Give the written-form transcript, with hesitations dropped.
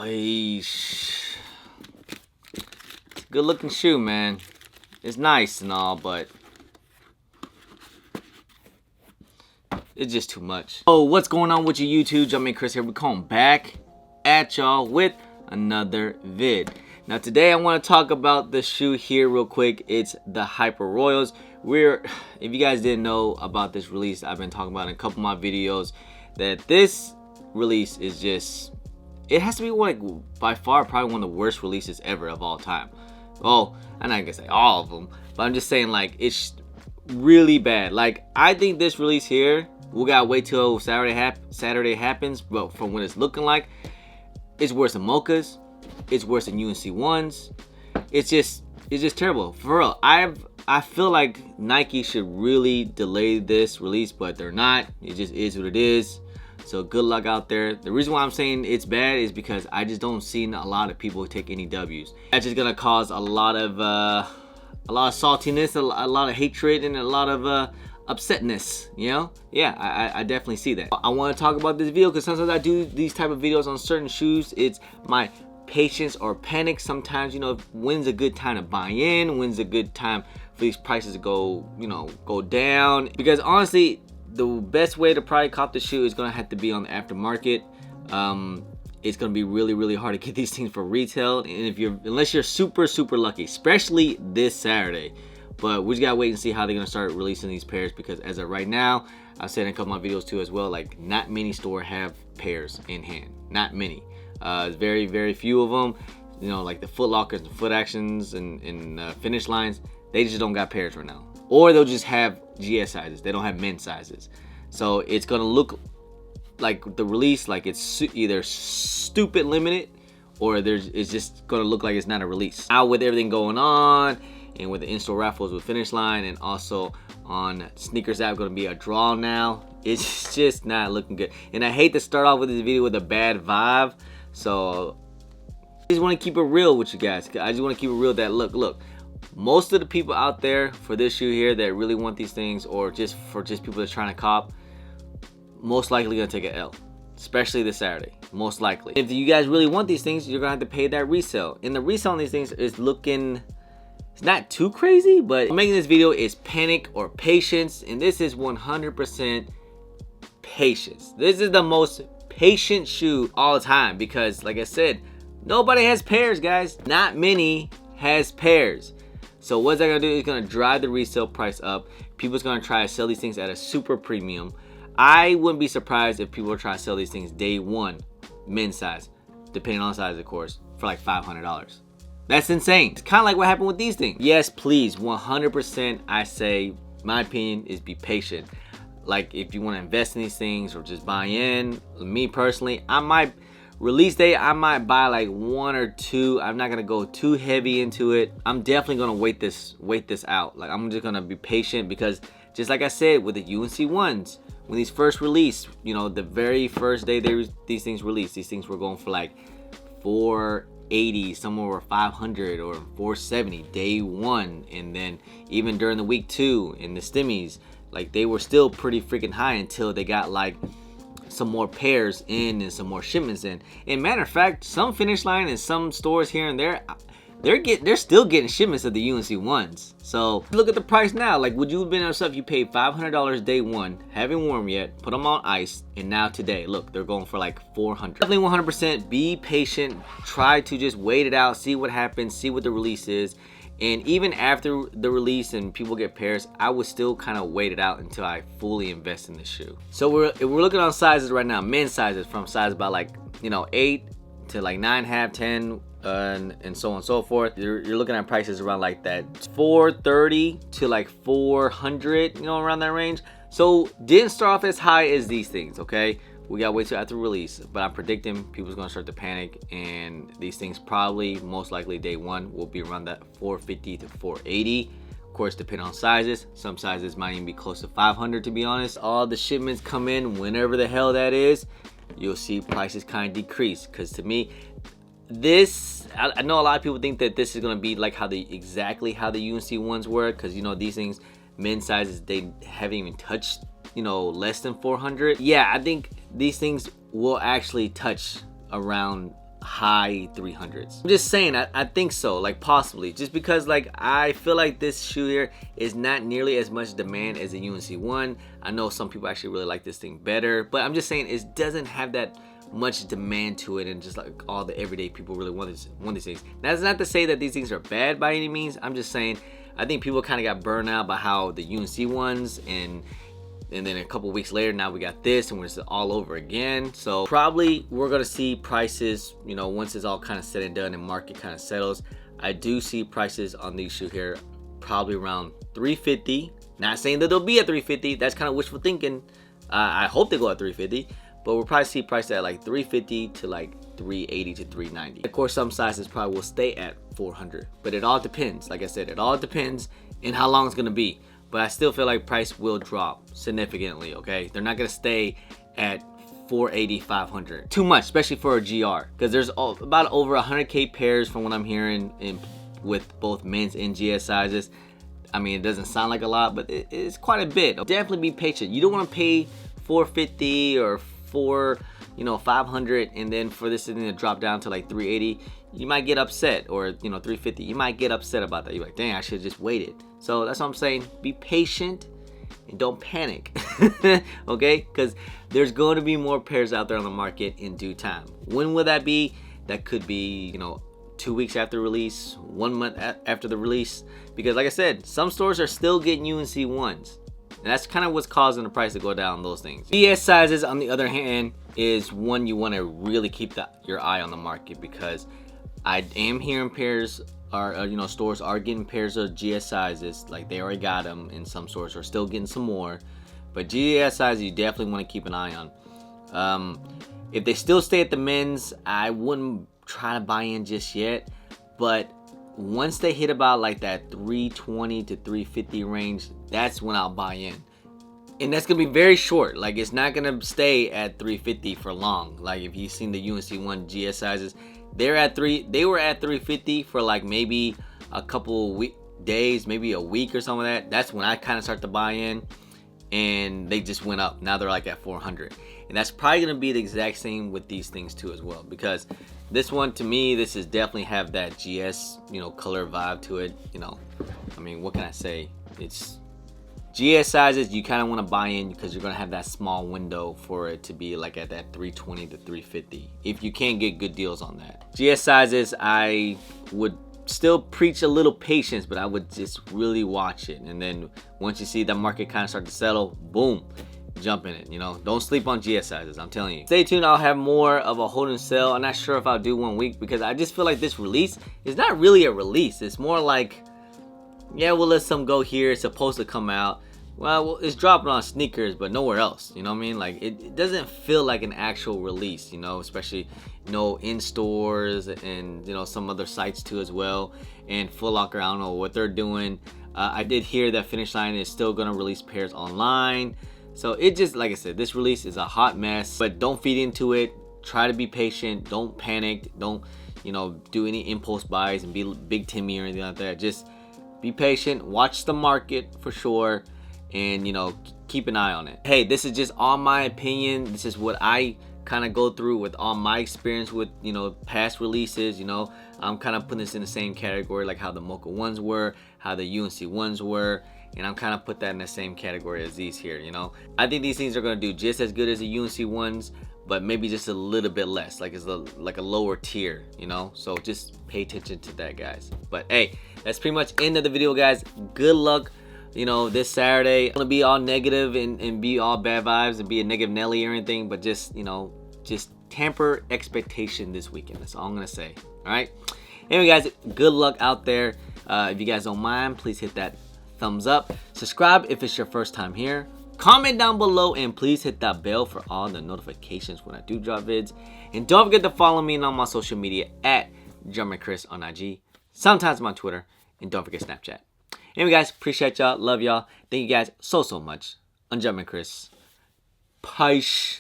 It's a good looking shoe, man. It's nice and all, but it's just too much. Oh, what's going on with you YouTube? Jumpman Chris here. We're coming back at y'all with another vid. Now today I want to talk about the shoe here real quick. It's the Hyper Royals. If you guys didn't know about this release, I've been talking about in a couple of my videos that this release is just, it has to be like by far probably one of the worst releases ever of all time. Well, I'm not gonna say all of them, but I'm just saying like it's really bad. Like I think this release here, we gotta wait till Saturday happens, but from what it's looking like, it's worse than Mocha's. It's worse than UNC ones. It's just terrible. For real, I feel like Nike should really delay this release, but they're not. It just is what it is. So good luck out there. The reason why I'm saying it's bad is because I just don't see a lot of people take any W's. That's just gonna cause a lot of saltiness, a lot of hatred, and a lot of upsetness, you know? Yeah, I definitely see that. I want to talk about this video because sometimes I do these type of videos on certain shoes. It's my patience or panic. Sometimes, you know, when's a good time to buy in, when's a good time for these prices to go down. Because honestly, the best way to probably cop the shoe is gonna have to be on the aftermarket. It's gonna be really hard to get these things for retail, and unless you're super lucky, especially this Saturday. But we just gotta wait and see how they're gonna start releasing these pairs, because as of right now, I've said in a couple of my videos too as well, like not many stores have pairs in hand. Not many. Very few of them. You know, like the Foot Lockers and Foot Actions and Finish Lines, they just don't got pairs right now. Or they'll just have GS sizes. They don't have men's sizes. So it's gonna look like the release, like it's either stupid limited, or it's just gonna look like it's not a release. Now with everything going on, and with the in-store raffles with Finish Line, and also on Sneakers app gonna be a draw now, it's just not looking good. And I hate to start off with this video with a bad vibe, so I just want to keep it real with you guys. I just want to keep it real that look, most of the people out there for this shoe here that really want these things, or just people that's trying to cop, most likely gonna take an L, especially this Saturday, most likely. If you guys really want these things, you're gonna have to pay that resale, and the resale on these things is looking, it's not too crazy, but making this video is panic or patience, and this is 100% patience. This is the most patient shoe all the time, because like I said, nobody has pairs, guys. Not many has pairs. So what's that gonna do? It's gonna drive the resale price up. People's gonna try to sell these things at a super premium. I wouldn't be surprised if people try to sell these things day one, men's size, depending on the size of course, for like $500. That's insane. It's kind of like what happened with these things. Yes, please, 100% I say, my opinion is be patient. Like if you want to invest in these things or just buy in, me personally, I might release day, I might buy like one or two. I'm not gonna go too heavy into it. I'm definitely gonna wait this out. Like I'm just gonna be patient, because just like I said with the UNC ones, when these first released, you know, the very first day these things released, these things were going for like 480, some were 500 or 470 day one, and then even during the week 2 in the stimmies, like they were still pretty freaking high until they got like some more pairs in and some more shipments in. And matter of fact, some Finish Line and some stores here and there, they're still getting shipments of the UNC ones. So look at the price now. Like, would you have been upset if you paid $500 day one, haven't worn yet, put them on ice, and now today, look, they're going for like 400. Definitely 100% be patient. Try to just wait it out, see what happens, see what the release is. And even after the release and people get pairs, I would still kind of wait it out until I fully invest in the shoe. So we're looking on sizes right now, men's sizes, from size about like, you know, 8 to like 9.5, 10, and so on and so forth. You're looking at prices around like that 430 to like 400, you know, around that range. So didn't start off as high as these things, okay? We gotta wait till after release, but I'm predicting people's gonna start to panic, and these things probably, most likely day one, will be around that 450 to 480. Of course, depending on sizes. Some sizes might even be close to 500, to be honest. All the shipments come in whenever the hell that is, you'll see prices kind of decrease. Because to me, this, I know a lot of people think that this is gonna be like exactly how the UNC ones were, because you know these things, men's sizes, they haven't even touched, you know, less than 400. Yeah, I think these things will actually touch around high 300s. I'm just saying, I think so, like possibly, just because like I feel like this shoe here is not nearly as much demand as the UNC one. I know some people actually really like this thing better, but I'm just saying it doesn't have that much demand to it, and just like all the everyday people really want these things. That's not to say that these things are bad by any means. I'm just saying I think people kind of got burned out by how the UNC ones, and then a couple weeks later now we got this and we're just all over again. So probably we're gonna see prices, you know, once it's all kind of said and done and market kind of settles. I do see prices on these shoe here probably around $350. Not saying that they'll be at $350, that's kind of wishful thinking. I hope they go at $350, but we'll probably see prices at like $350 to like $380 to $390. Of course, some sizes probably will stay at $400, but it all depends. Like I said, it all depends in how long it's gonna be. But I still feel like price will drop significantly. Okay, they're not gonna stay at $480, $500. Too much, especially for a GR, because there's about over 100K pairs from what I'm hearing with both men's and GS sizes. I mean, it doesn't sound like a lot, but it's quite a bit. Definitely be patient. You don't want to pay $450 or $500, and then for this thing to drop down to like $380, you might get upset, or $350, you might get upset about that. You're like, dang, I should have just waited. So that's what I'm saying. Be patient and don't panic. Okay, because there's going to be more pairs out there on the market in due time. When will that be? That could be 2 weeks after release, 1 month after the release, because like I said, some stores are still getting UNC ones. And that's kind of what's causing the price to go down, those things. GS sizes, on the other hand, is one you want to really keep your eye on the market, because I am hearing pairs are, stores are getting pairs of GS sizes. Like they already got them, and some stores are still getting some more. But GS sizes, you definitely want to keep an eye on. If they still stay at the men's, I wouldn't try to buy in just yet. But once they hit about like that 320 to 350 range, that's when I'll buy in. And that's gonna be very short. Like it's not gonna stay at 350 for long. Like if you've seen the UNC one GS sizes, they were at 350 for like maybe a couple days, maybe a week or something like that. That's when I kind of start to buy in, and they just went up. Now they're like at 400, and that's probably gonna be the exact same with these things too as well, because this one, to me, this is definitely have that GS, color vibe to it. I mean, what can I say? It's GS sizes, you kind of want to buy in because you're going to have that small window for it to be like at that 320 to 350 if you can't get good deals on that. GS sizes, I would still preach a little patience, but I would just really watch it. And then once you see the market kind of start to settle, boom, jump in it. Don't sleep on GS sizes, I'm telling you. Stay tuned, I'll have more of a hold and sell. I'm not sure if I'll do 1 week, because I just feel like this release is not really a release. It's more like, yeah, we'll let some go here. It's supposed to come out. Well, it's dropping on sneakers, but nowhere else. You know what I mean? Like it doesn't feel like an actual release, especially in stores and some other sites too as well. And Foot Locker, I don't know what they're doing. I did hear that Finish Line is still gonna release pairs online. So it just, like I said, this release is a hot mess, but don't feed into it. Try to be patient. Don't panic. Don't, do any impulse buys and be Big Timmy or anything like that. Just be patient. Watch the market for sure, and, keep an eye on it. Hey, this is just all my opinion. This is what I kind of go through with all my experience with, past releases. I'm kind of putting this in the same category like how the Mocha ones were, how the UNC ones were. And I'm kind of put that in the same category as these here, I think these things are going to do just as good as the UNC ones, but maybe just a little bit less, like it's like a lower tier, So just pay attention to that, guys. But hey, that's pretty much end of the video, guys. Good luck, this Saturday. I'm going to be all negative and be all bad vibes and be a negative Nelly or anything, but just, just temper expectation this weekend. That's all I'm going to say. All right. Anyway, guys, good luck out there. If you guys don't mind, please hit that thumbs up, subscribe if it's your first time here, comment down below, and please hit that bell for all the notifications when I do drop vids. And don't forget to follow me on my social media at JumpmanChris on IG, sometimes I'm on Twitter, and don't forget Snapchat. Anyway, guys, appreciate y'all, love y'all, thank you guys so much. I'm JumpmanChris. Peace.